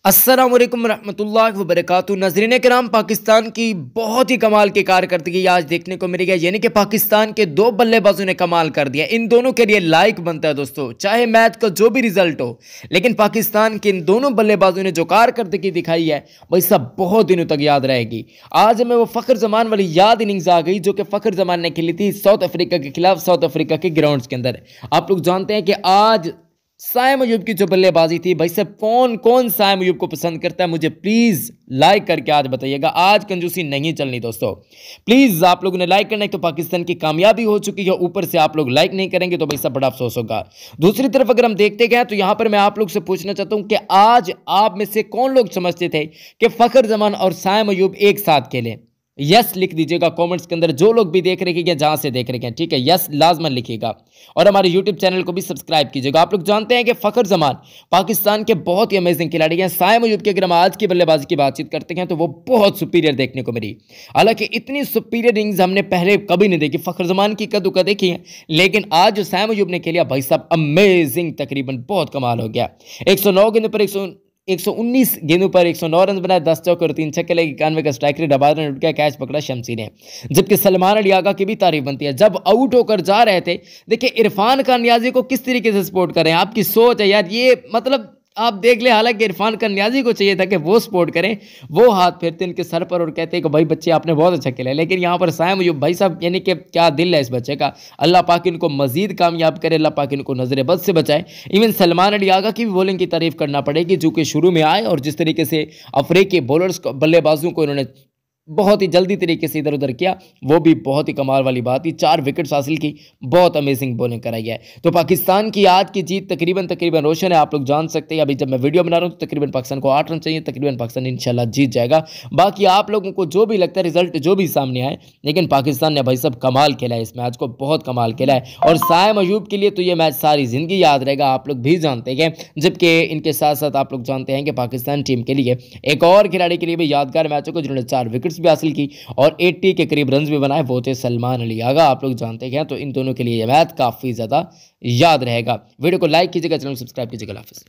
अस्सलाम वालेकुम रहमतुल्लाहि व बरकातुहू। नाज़रीन किराम, पाकिस्तान की बहुत ही कमाल की कारकर्दगी आज देखने को मिली है। यानी कि पाकिस्तान के दो बल्लेबाजों ने कमाल कर दिया। इन दोनों के लिए लाइक बनता है दोस्तों, चाहे मैच का जो भी रिजल्ट हो, लेकिन पाकिस्तान के इन दोनों बल्लेबाजों ने जो कारकर्दगी दिखाई है वही सब बहुत दिनों तक याद रहेगी। आज हमें वो फ़खर जमान वाली याद इनिंग्स आ गई जो कि फ़खर जमान ने खेली थी साउथ अफ्रीका के खिलाफ, साउथ अफ्रीका के ग्राउंड्स के अंदर। आप लोग जानते हैं कि आज साइम अयूब की जो बल्लेबाजी थी, भाई साहब कौन कौन साइम अयूब को पसंद करता है मुझे प्लीज़ लाइक करके आज बताइएगा। आज कंजूसी नहीं चलनी दोस्तों, प्लीज़ आप लोगों ने लाइक करना है। तो पाकिस्तान की कामयाबी हो चुकी है, ऊपर से आप लोग लाइक नहीं करेंगे तो भाई साहब बड़ा अफसोस होगा। दूसरी तरफ अगर हम देखते गए तो यहां पर मैं आप लोग से पूछना चाहता हूं कि आज आप में से कौन लोग समझते थे कि फ़खर जमान और साइम अयूब एक साथ खेलें? यस लिख दीजिएगा कमेंट्स के अंदर, जो लोग भी देख रहे हैं जहां से देख रहे हैं, ठीक है, यस लाजमन लिखिएगा। और हमारे यूट्यूब चैनल को भी सब्सक्राइब कीजिएगा। आप लोग जानते हैं कि फ़खर जमान पाकिस्तान के बहुत ही अमेजिंग खिलाड़ी हैं। साइम अयूब की अगर हम आज की बल्लेबाजी की बातचीत करते हैं तो वो बहुत सुपीरियर देखने को मिली। हालांकि इतनी सुपीरियर इनिंग्स हमने पहले कभी नहीं देखी। फ़खर जमान की कद्दू का देखी है, लेकिन आज जो साइम अयूब ने खेला भाई साहब अमेजिंग, तकरीबन बहुत कमाल हो गया। 109 गेंदों पर 119 गेंदों पर 109 रन बनाए, 10 चौके और 3 छक्के लगे, 91 का स्ट्राइक रेट, 12 रन उठ गया, कैच पकड़ा शमसी ने। जबकि सलमान अली आगा की भी तारीफ बनती है। जब आउट होकर जा रहे थे, देखिए इरफान खान नियाजी को किस तरीके से सपोर्ट कर रहे हैं। आपकी सोच है यार, ये मतलब आप देख ले। हालांकि इरफान खान नियाजी को चाहिए था कि वो सपोर्ट करें, वो हाथ फेरते इनके सर पर और कहते हैं कि भाई बच्चे आपने बहुत अच्छा खेला। लेकिन यहाँ पर साइम अयूब भाई साहब, यानी कि क्या दिल है इस बच्चे का। अल्लाह पाक इनको मजीद कामयाब करे, अल्लाह पाक इनको नजर बद से बचाए। इवन सलमान अली आगा की भी बॉलिंग की तारीफ करना पड़ेगी, जो कि शुरू में आए और जिस तरीके से अफ्रीकी बॉलर्स बल्लेबाजों को इन्होंने बहुत ही जल्दी तरीके से इधर उधर किया, वो भी बहुत ही कमाल वाली बात थी। 4 विकेट्स हासिल की, बहुत अमेजिंग बॉलिंग कराई है। तो पाकिस्तान की आज की जीत तकरीबन रोशन है। आप लोग जान सकते हैं, अभी जब मैं वीडियो बना रहा हूँ तो तकरीबन पाकिस्तान को 8 रन चाहिए, तकरीबन पाकिस्तान इंशाल्लाह जीत जाएगा। बाकी आप लोगों को जो भी लगता है, रिजल्ट जो भी सामने आए, लेकिन पाकिस्तान ने भाई सब कमाल खेला है, इस मैच को बहुत कमाल खेला है। और साइम अयूब के लिए तो ये मैच सारी जिंदगी याद रहेगा, आप लोग भी जानते हैं। जबकि इनके साथ साथ आप लोग जानते हैं कि पाकिस्तान टीम के लिए एक और खिलाड़ी के लिए भी यादगार मैच होगा जिन्होंने 4 विकेट्स भी हासिल की और 80 के करीब रन भी बनाए, वो थे सलमान अली आगा। आप लोग जानते हैं, तो इन दोनों के लिए यह मैच काफ़ी ज़्यादा याद रहेगा। वीडियो को लाइक कीजिएगा, चैनल सब्सक्राइब कीजिएगा। हाफिज़।